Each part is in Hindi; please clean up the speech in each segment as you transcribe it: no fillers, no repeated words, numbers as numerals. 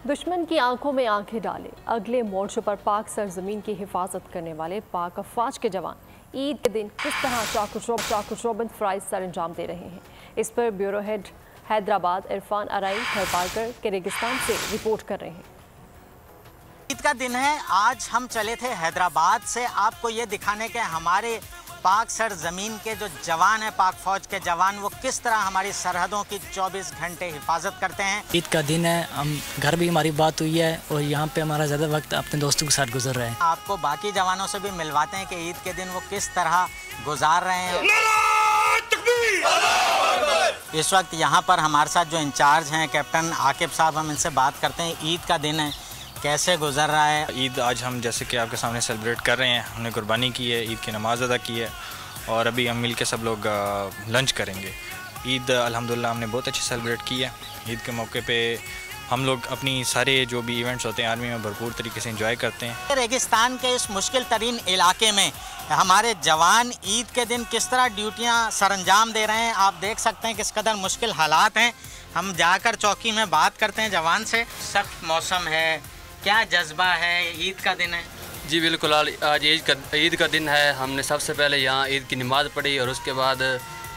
दुश्मन की आंखों में आंखें डाले अगले मोर्चों पर पाक सरजमीन की हिफाजत करने वाले पाक अफवाज के जवान ईद के दिन किस तरह चाकुचौबंद फ्राइज सर अंजाम दे रहे हैं। इस पर ब्यूरो हेड हैदराबाद इरफान अराई थरपारकर किर्गिस्तान से रिपोर्ट कर रहे हैं। ईद का दिन है, आज हम चले थे हैदराबाद से आपको ये दिखाने के हमारे पाक सर ज़मीन के जो जवान हैं, पाक फ़ौज के जवान, वो किस तरह हमारी सरहदों की 24 घंटे हिफाजत करते हैं। ईद का दिन है, हम घर भी हमारी बात हुई है और यहाँ पे हमारा ज़्यादा वक्त अपने दोस्तों के साथ गुजर रहे हैं। आपको बाकी जवानों से भी मिलवाते हैं कि ईद के दिन वो किस तरह गुजार रहे हैं। इस वक्त यहाँ पर हमारे साथ जो इंचार्ज हैं कैप्टन आकिब साहब, हम इनसे बात करते हैं। ईद का दिन है, कैसे गुजर रहा है? ईद आज हम जैसे कि आपके सामने सेलिब्रेट कर रहे हैं, हमने कुर्बानी की है, ईद की नमाज़ अदा की है और अभी हम मिल के सब लोग लंच करेंगे। ईद अल्हम्दुलिल्लाह हमने बहुत अच्छी सेलिब्रेट की है। ईद के मौके पे हम लोग अपनी सारे जो भी इवेंट्स होते हैं आर्मी में भरपूर तरीके से एंजॉय करते हैं। रेगिस्तान के इस मुश्किल तरीन इलाके में हमारे जवान ईद के दिन किस तरह ड्यूटियाँ सरअंजाम दे रहे हैं, आप देख सकते हैं किस कदर मुश्किल हालात हैं। हम जाकर चौकी में बात करते हैं जवान से। सख्त मौसम है, क्या जज्बा है, ईद का दिन है? जी बिल्कुल, आज ईद का दिन है। हमने सबसे पहले यहाँ ईद की नमाज़ पढ़ी और उसके बाद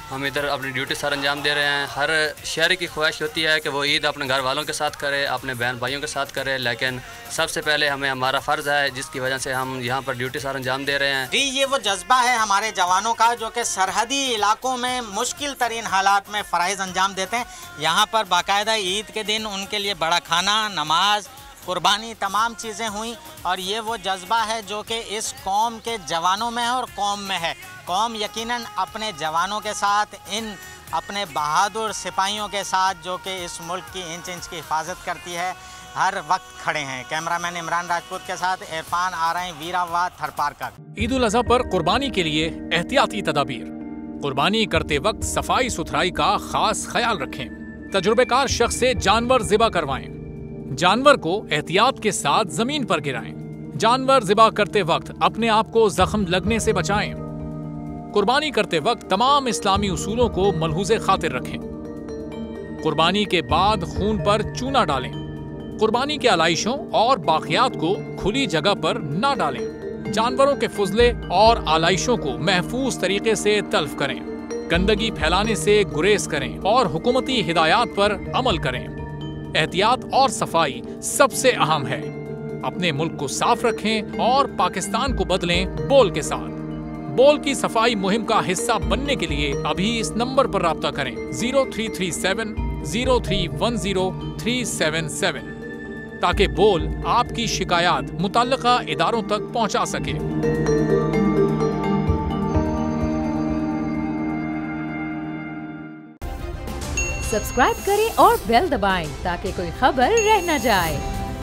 हम इधर अपनी ड्यूटी सर अंजाम दे रहे हैं। हर शहरी की ख्वाहिश होती है कि वो ईद अपने घर वालों के साथ करे, अपने बहन भाइयों के साथ करे, लेकिन सबसे पहले हमारा फ़र्ज़ है जिसकी वजह से हम यहाँ पर ड्यूटी सर अंजाम दे रहे हैं। जी, ये वो जज्बा है हमारे जवानों का जो कि सरहदी इलाकों में मुश्किल तरीन हालात में फ़राइज़ अंजाम देते हैं। यहाँ पर बाकायदा ईद के दिन उनके लिए बड़ा खाना, नमाज, कुर्बानी, तमाम चीज़ें हुई और ये वो जज्बा है जो कि इस कौम के जवानों में है और कौम में है। कौम यकीनन अपने जवानों के साथ, इन अपने बहादुर सिपाहियों के साथ जो कि इस मुल्क की इंच इंच की हिफाजत करती है, हर वक्त खड़े हैं। कैमरामैन इमरान राजपूत के साथ इरफान आराई, वीरावाद, थरपारकर। ईद उल अज़हा पर कुर्बानी के लिए एहतियाती तदाबीर। कुर्बानी करते वक्त सफाई सुथराई का खास ख्याल रखें। तजुर्बेकार शख्स से जानवर ज़िबा करवाएं। जानवर को एहतियात के साथ जमीन पर गिराएं। जानवर ज़िबा करते वक्त अपने आप को जख्म लगने से बचाएं। कुर्बानी करते वक्त तमाम इस्लामी उसूलों को मलहूज़े खातिर रखें। कुर्बानी के बाद खून पर चूना डालें। कुर्बानी के आलाइशों और बाकियात को खुली जगह पर ना डालें। जानवरों के फुजले और आलाइशों को महफूज तरीके से तल्फ करें। गंदगी फैलाने से गुरेज करें और हुकूमती हिदायत पर अमल करें। एहतियात और सफाई सबसे अहम है। अपने मुल्क को साफ रखें और पाकिस्तान को बदलें बोल के साथ। बोल की सफाई मुहिम का हिस्सा बनने के लिए अभी इस नंबर पर राब्ता करें 0337 0310 377 ताकि बोल आपकी शिकायत मुतल्लिका इदारों तक पहुंचा सके। सब्सक्राइब करें और बेल दबाएं ताकि कोई खबर रह न जाए।